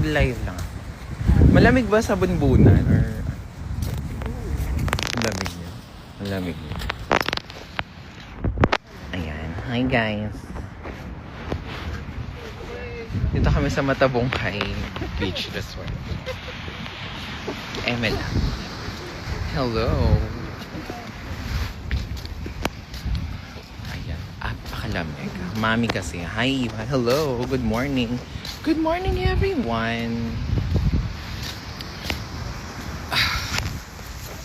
Mag-live lang. Malamig ba sa Bunbunan? Or... Malamig niya. Malamig niya. Ayan. Hi guys. Dito kami sa Matabungkay Beach Resort. Emela. Hello. Ayan. Apakalamig. Mami kasi. Hi Eva. Hello. Good morning. Good morning everyone.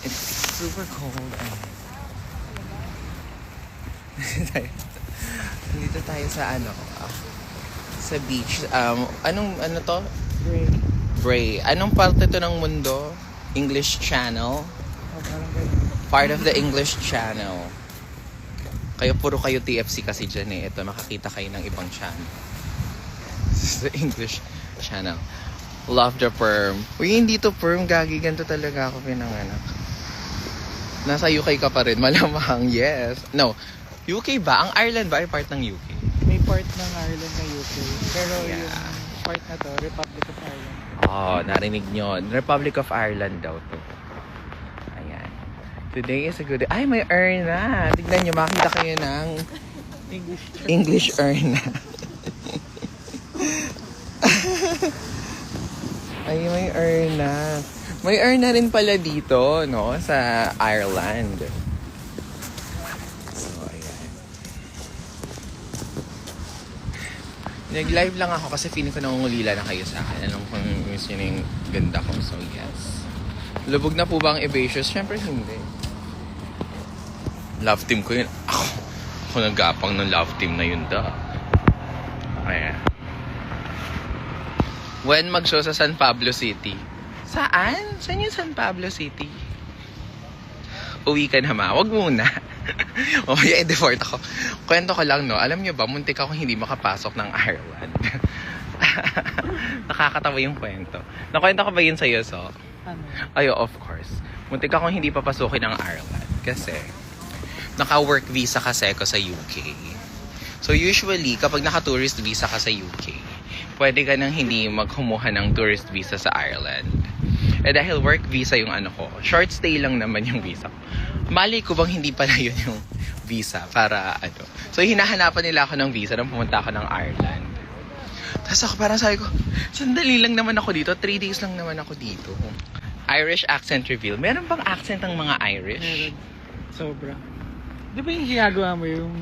It's super cold. Dito tayo sa sa beach. Ano to? Bray. Anong parte to ng mundo? English Channel? Part of the English Channel. Puro kayo TFC kasi dyan eh. Ito, makakita kayo ng ibang channel. This is the English Channel. Love the perm. Uy, hindi to perm. Gagi, ganito talaga ako pinanganak. Nasa UK ka pa rin. Malamang, yes. No. UK ba? Ang Ireland ba ay part ng UK? May part ng Ireland na UK. Pero yung part na to, Republic of Ireland. Oh, narinig nyo. Republic of Ireland daw to. Ayan. Today is a good day. Ay, may Erna. Tignan nyo, makita kayo ng English Erna. Ay, may Erna. May Erna rin pala dito, no? Sa Ireland. Nag-live lang ako kasi feeling ko nangungulila na kayo sa akin. Alam kung miss nyo na yung ganda ko. So, yes. Lubog na po ba ang Evacious? Siyempre, hindi. Love team ko yun. Ako nag-apang ng love team na yun da. Ayan. When mag-show sa San Pablo City? Saan? Saan yung San Pablo City? Uwi ka na ma. Wag muna. O, i-deport ako. Kwento ko lang, no? Alam nyo ba, muntik ako hindi makapasok ng Ireland. Nakakatawa yung kwento. Nakwento ko ba yun sa'yo, so? Ano? Ayo, of course. Muntik akong hindi papasukin ng Ireland. Kasi, naka-work visa kasi ako sa UK. So, usually, kapag naka-tourist visa ka sa UK, pwede ka nang hindi maghumuha ng tourist visa sa Ireland. Eh, dahil work visa yung ko, short stay lang naman yung visa ko. Mali ko bang hindi pala yun yung visa para So, hinahanapan nila ako ng visa nang pumunta ako ng Ireland. Tapos ako parang sabi ko, sandali lang naman ako dito. 3 days lang naman ako dito. Irish accent reveal. Meron bang accent ng mga Irish? Meron. Sobra. Di ba yung ginagawa mo yung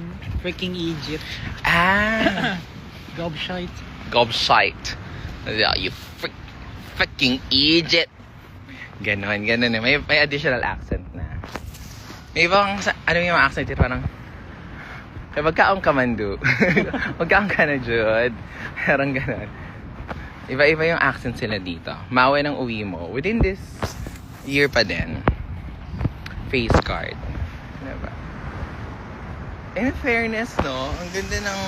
freaking Egypt? Gobshite. Gobshite. You freaking Egypt. Ganon eh. May additional accent na. May ibang, yung accent yun? Parang, magkaong kamandu. Magkaong ka na, Jud. Parang ganon. Iba-iba yung accent sila dito. Mawe ng uwi mo. Within this year pa din. Face card. Diba? In fairness, no? Ang ganda ng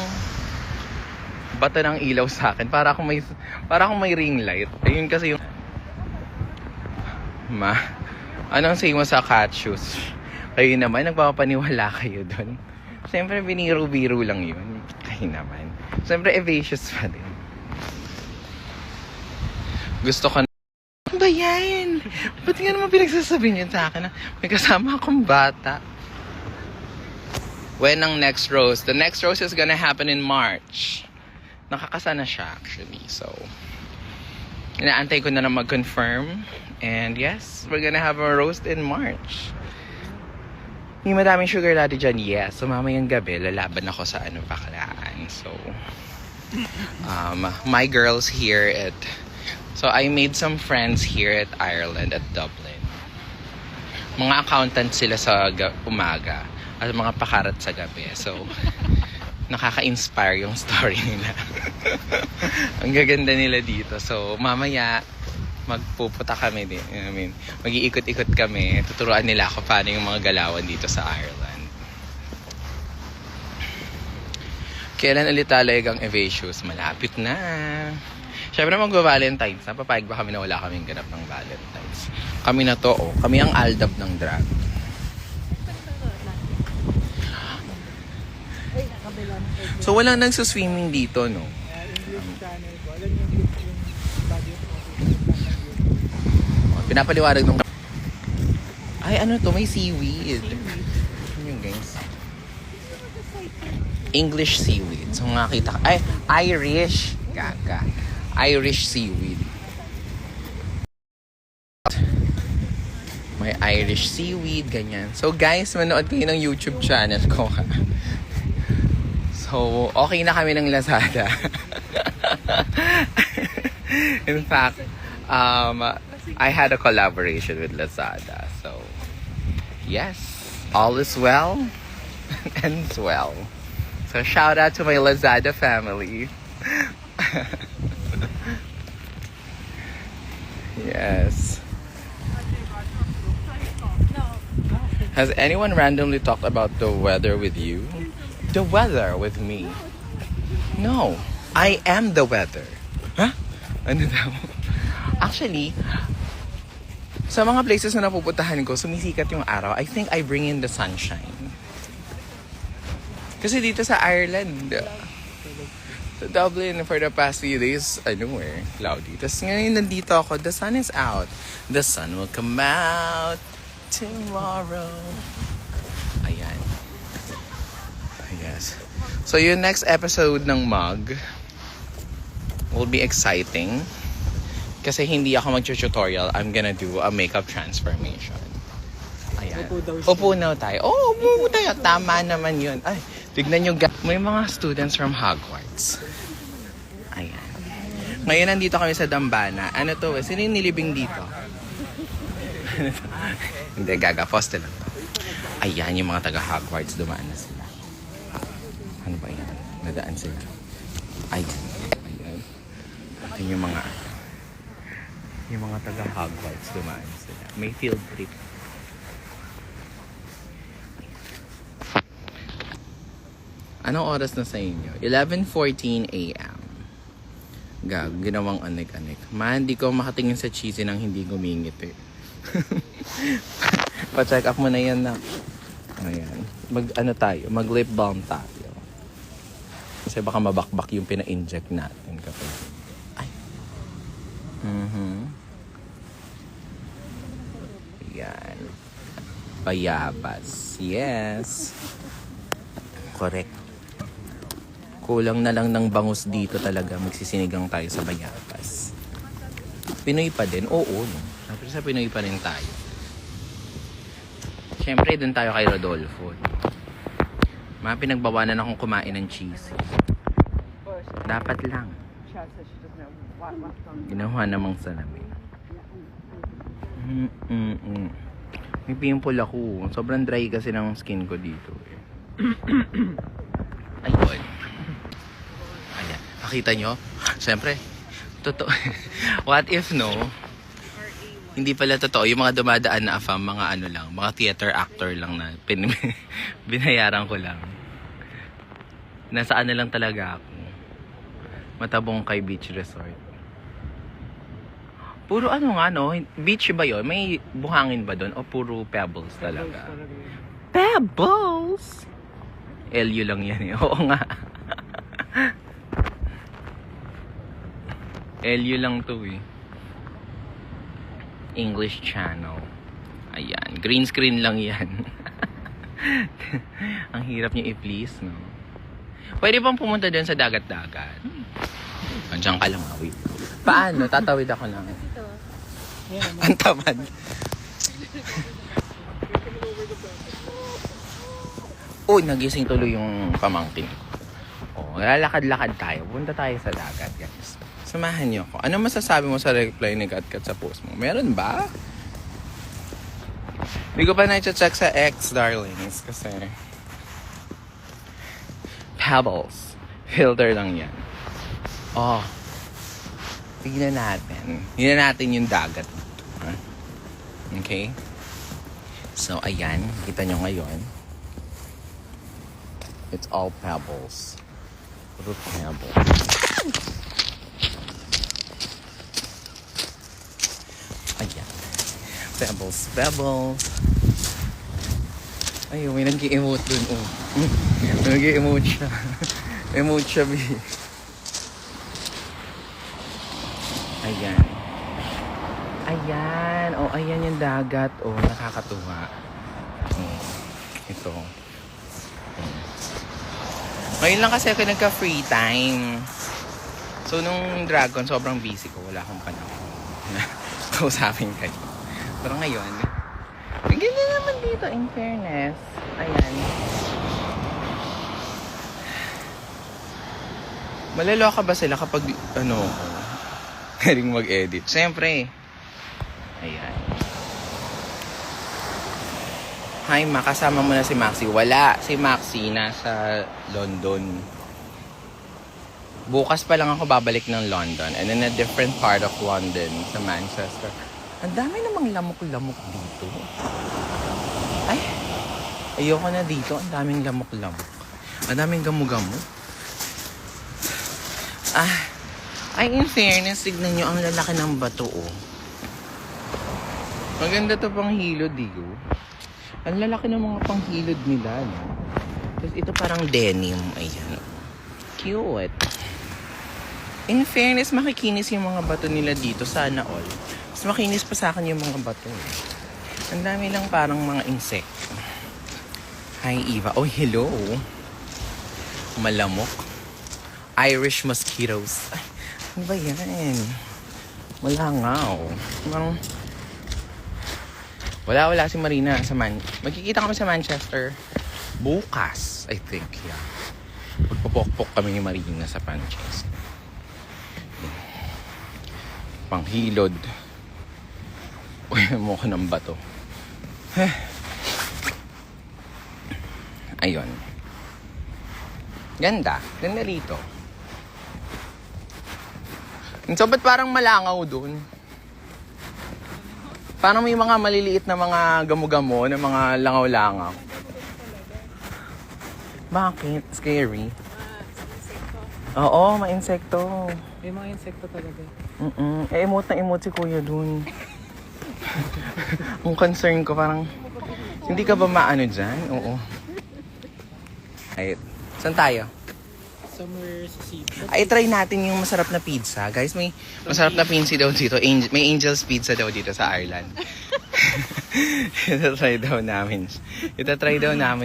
bata ng ilaw sa akin. Para akong may ring light. Ayun kasi yung anong say mo sa cat shoes? Kayo naman, nagpapaniwala kayo doon. Siyempre, biniro-biro lang yun. Kayo naman. Siyempre, Evacious pa din. Gusto ko na... Ano ba yan? Ba't nga naman pinagsasabi niyo sa akin na may kasama akong bata? When ang next roast? The next roast is gonna happen in March. Nakakasa na siya, actually. So, inaantay ko na lang mag-confirm. And yes, we're gonna have a roast in March. May madaming sugar daddy dyan, yes. So mamayang gabi, lalaban ako sa baklaan. So, my girls here so I made some friends here at Ireland, at Dublin. Mga accountant sila sa umaga at mga pakarat sa gabi. So, nakaka-inspire yung story nila. Ang gaganda nila dito. So, mamaya, magpupunta kami din. Mag-iikot-ikot kami. Tuturuan nila ako paano yung mga galawan dito sa Ireland. Kailan ulit talagang Evacious? Malapit na. Siyempre mag-Valentine's. Napapayag ba kami na wala kaming ganap ng Valentine's? Kami na to, Kami ang aldab ng drag. So, walang nagsaswimming dito, no? English channel ko. Alam niyo yung budget. Pinapaliwanag nung... Ay, ano to? May seaweed. Ano yung guys? English seaweed. So, makakita ka. Ay, Irish. Gaga. Irish seaweed. May Irish seaweed, ganyan. So, guys, manood kayo ng YouTube channel ko. So, okay na kami ng Lazada. In fact, I had a collaboration with Lazada. So, yes, all is well and ends well. So, shout out to my Lazada family. Yes. Has anyone randomly talked about the weather with you? The weather with me? No. I am the weather. Huh? Ano daw? Actually, sa mga places na napupuntahan ko, sumisikat yung araw. I think I bring in the sunshine. Kasi dito sa Ireland, sa Dublin, for the past few days, cloudy. Tapos ngayon nandito ako, the sun is out. The sun will come out tomorrow. Ayan. Yes. So yung next episode ng Mug will be exciting. Kasi hindi ako mag-tutorial. I'm gonna do a makeup transformation. Ayan. Upo na tayo. Oh, upo tayo. Tama naman yun. Ay, tignan nyo. May mga students from Hogwarts. Ayan. Ngayon nandito kami sa Dambana. Ano to? Sino yung nilibing dito? Hindi, gaga. Poste lang to. Ayan, yung mga taga-Hogwarts. Dumaan na sila. Ano ba yan? Nadaan sila. Ayan. Ayan. Ayan yung mga taga-Hogwarts. Dumaan sila. May field trip. Anong oras na sa inyo? 11:14 a.m. Gag, ginawang anik-anik. Man, di ko makatingin sa cheesy nang hindi gumingiti. Pa-check up mo na yan na. Ayan. Mag-lip balm tayo. Kasi baka mabakbak yung pina-inject natin kapag... Ay. Yan. Bayabas. Yes. Correct. Kulang na lang ng bangus dito talaga. Magsisinigang tayo sa bayabas. Pinoy pa din? Oo. No? Siyempre sa Pinoy pa rin tayo. Siyempre dun tayo kay Rodolfo. Mga pinagbawanan akong kumain ng cheese. Dapat lang. Ginawa namang salamin. May pimple ako. Sobrang dry kasi ng skin ko dito. Ayun. Ayan. Nakita nyo? Siyempre. Totoo. What if no? Hindi pala totoo. Yung mga dumadaan na afam, mga mga theater actor lang na binayaran ko lang. Nasaan na lang talaga ako. Matabong kay beach resort. Puro beach ba yun? May buhangin ba doon? O puro pebbles talaga? Pebbles! LU lang yan eh. Oo nga. LU lang to eh. English channel. Ayan. Green screen lang yan. Ang hirap niyo i-please, no? Pwede bang pumunta dun sa dagat-dagat? Andiyan ka lang, wait. Paano? Tatawid ako na. Ang tamad. Nagising tuloy yung pamangkin. Lalakad-lakad tayo. Punta tayo sa dagat, guys. Samahan niyo ako. Ano masasabi mo sa reply ni Kat sa post mo? Meron ba? Hindi ko pa na-check sa X, darlings. Kasi... Pebbles. Filter lang yan. Tignan natin. Tignan natin yung dagat. Okay? So, ayan. Kita nyo ngayon. It's all pebbles. Puro pebbles. Ayan. Pebbles. Ay, may nag-i-emote dun. Nag-i-emote siya. Emote siya, B. Ayan. Ayan. Oh, ayan yung dagat. Oh, nakakatuwa. Ito. Ngayon lang kasi ako nagka-free time. So, nung Dragon, sobrang busy ko. Wala akong panahon. Kausapin kayo. Pero ngayon, ang ganda naman dito, in fairness. Ayan. Malaloka ba sila kapag, galing mag-edit? Siyempre. Ayan. Hi, makasama mo na si Maxi. Wala. Si Maxi nasa London. Bukas pa lang ako babalik ng London. And in a different part of London, sa Manchester. Ang dami namang lamok-lamok dito. Ay, ayoko na dito. Ang daming lamok-lamok. Ang daming gamu-gamu. Ay, in fairness, tignan nyo ang lalaki ng bato, oh. Maganda to pang hilod, diyo. Ang lalaki ng mga panghilod nila, no? Tapos ito parang denim. Ayan. Cute. In fairness, makikinis yung mga bato nila dito. Sana all. Mas makinis pa sa akin yung mga bato. Ang dami lang parang mga insekto. Hi, Eva. Oh, hello. Malamok. Irish mosquitoes. Ay, ano ba yan? Malangaw. Parang... Wala si Marina sa Magkikita kami sa Manchester bukas, I think, yeah. Magpapokpok kami ni Marina sa Manchester. Panghilod. Uy, mukha ng bato. Ayun. Ganda rito. So, ba't parang malangaw dun? Parang may mga maliliit na mga gamo-gamo, na mga langaw-langaw. Bakit? Scary. Oo, may insekto. May mga insekto talaga. Emote na emote si kuya dun. Ang concern ko, parang, hindi ka ba maano dyan? Oo. Ay, saan tayo? Somewhere sa sea. Ay, try natin yung masarap na pizza. Guys, may masarap na pizza daw dito. May Angel's Pizza daw dito sa Ireland. Itatry daw namin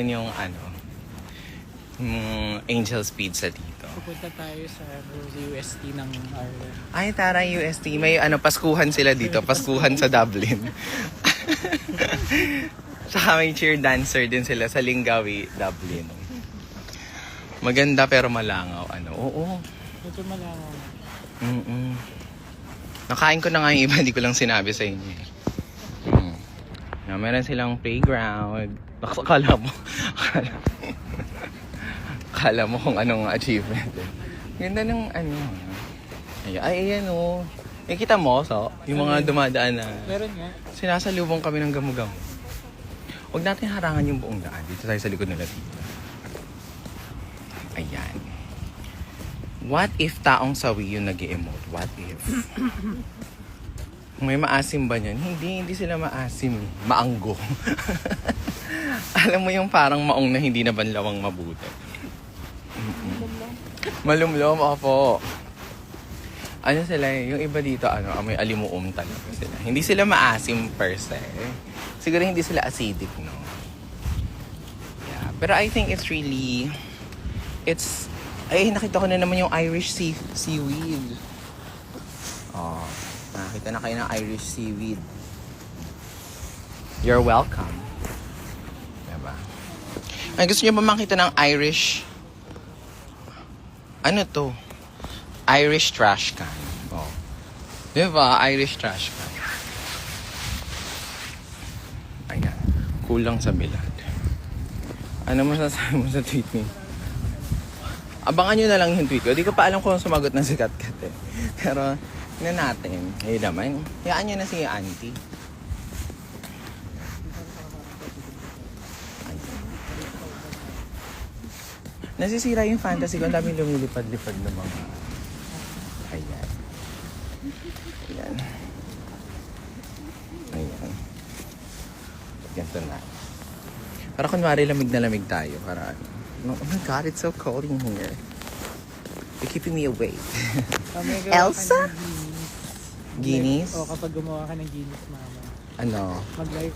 yung Angel's Pizza dito. Pupunta tayo sa UST ng Ireland. Ay, tara UST. May paskuhan sila dito. Paskuhan sa Dublin. Saka may cheer dancer din sila sa Lingawi, Dublin. Maganda pero malangaw. Oo. Ito malangaw. Nakain ko na nga yung iba, hindi ko lang sinabi sa inyo. Meron silang playground. Akala mo kung anong achievement. Ganda ng ayan o. Kita mo, yung mga dumadaan na Meron nga. sinasalubong kami ng gamu-gamu. Huwag natin harangan yung buong daan. Dito tayo sa likod nila dito. Ayan. What if taong sawi yung nag-emote? What if? May maasim ba niyan? Hindi sila maasim. Maanggo. Alam mo yung parang maong na hindi na banlawang mabuti. Malumlom, opo. Ano sila yung iba dito, may alimuom talaga sila. Hindi sila maasim per se. Siguro hindi sila acidic, no? Yeah. Pero I think it's really... nakita ko na naman yung Irish seaweed. Oh, nakita na kayo ng Irish seaweed. You're welcome. Diba? Ay, gusto niyo ba makita ng Irish... Ano to? Irish trash can. Oh. Diba? Irish trash can. Ayan. Kulang sa bilad. Ano masasabi mo sa tweet ni? Abangan nyo na lang yung tweet ko. Di ko pa alam kung sumagot na si Katkat eh. Pero, natin. Ayun naman. Hayaan nyo na si auntie. Nasisira yung fantasy ko. Ang daming lumilipad-lipad ng mga... Ayan. Ganito na. Para kunwari lamig na lamig tayo. Para oh my God, it's so cold in here. You're keeping me awake. Elsa? Guinness? O kapag gumawa ka ng Guinness, mama. Ano? Mag-live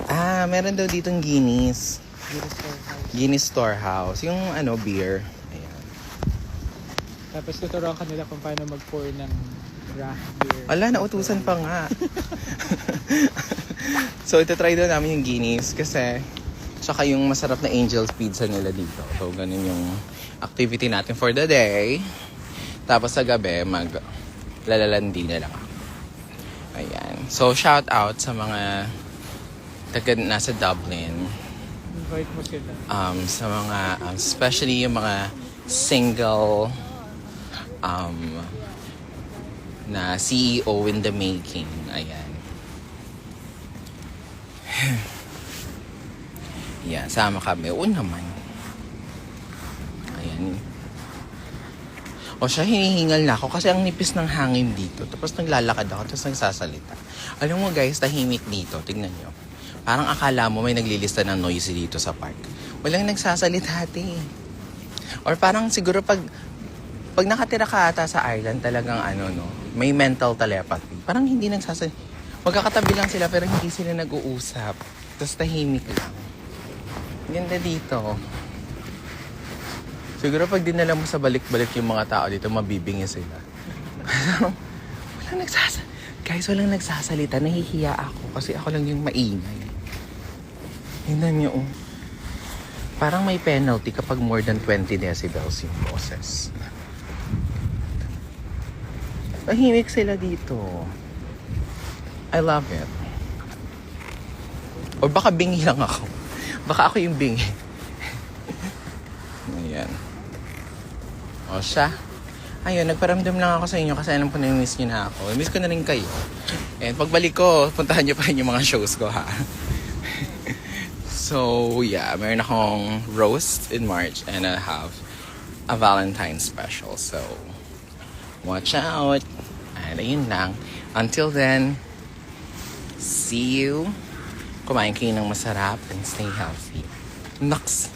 ka. Meron daw ditong Guinness. Guinness Storehouse. Guinness Storehouse. Yung beer. Ayan. Tapos tuturuan ka nila kung paano mag-pour ng draft beer. Wala, nautusan pa nga. So, ito-try daw namin yung Guinness kasi tsaka yung masarap na Angel's Pizza nila dito. So, ganun yung activity natin for the day. Tapos sa gabi, lalandi na lang ako. Ayan. So, shout out sa mga taga nasa Dublin. Invite mo sila. Sa mga, especially yung mga single na CEO in the making. Ayan. Yeah, sama kami. Oo naman. Ayan. O siya, hinihingal na ako kasi ang nipis ng hangin dito. Tapos naglalakad ako, tapos nagsasalita. Alam mo guys, tahimik dito. Tignan nyo. Parang akala mo may naglilista ng noisy dito sa park. Walang nagsasalita ate. Or parang siguro pag nakatira ka ata sa Ireland, talagang may mental telepathy. Parang hindi nagsasalita. Magkakatabi lang sila pero hindi sila nag-uusap. Tapos tahimik lang. Ganda dito. Siguro pag dinala mo sa balik-balik yung mga tao dito, mabibingi sila. Guys, walang nagsasalita. Nahihiya ako kasi ako lang yung maingay. Tingnan niyo, oh. Parang may penalty kapag more than 20 decibels yung boses. Tahimik sila dito. I love it. O baka bingi lang ako. Baka ako yung bingi. Ayan. O siya. Ayun, nagparamdam lang ako sa inyo kasi alam ko na miss nyo na ako. Miss ko na rin kayo. And pagbalik ko, puntahan nyo pa rin yung mga shows ko ha. So, yeah, meron akong roast in March and I have a Valentine's special. So, watch out. And ayun lang. Until then, see you. Kumain kayo ng masarap and stay healthy. Naks!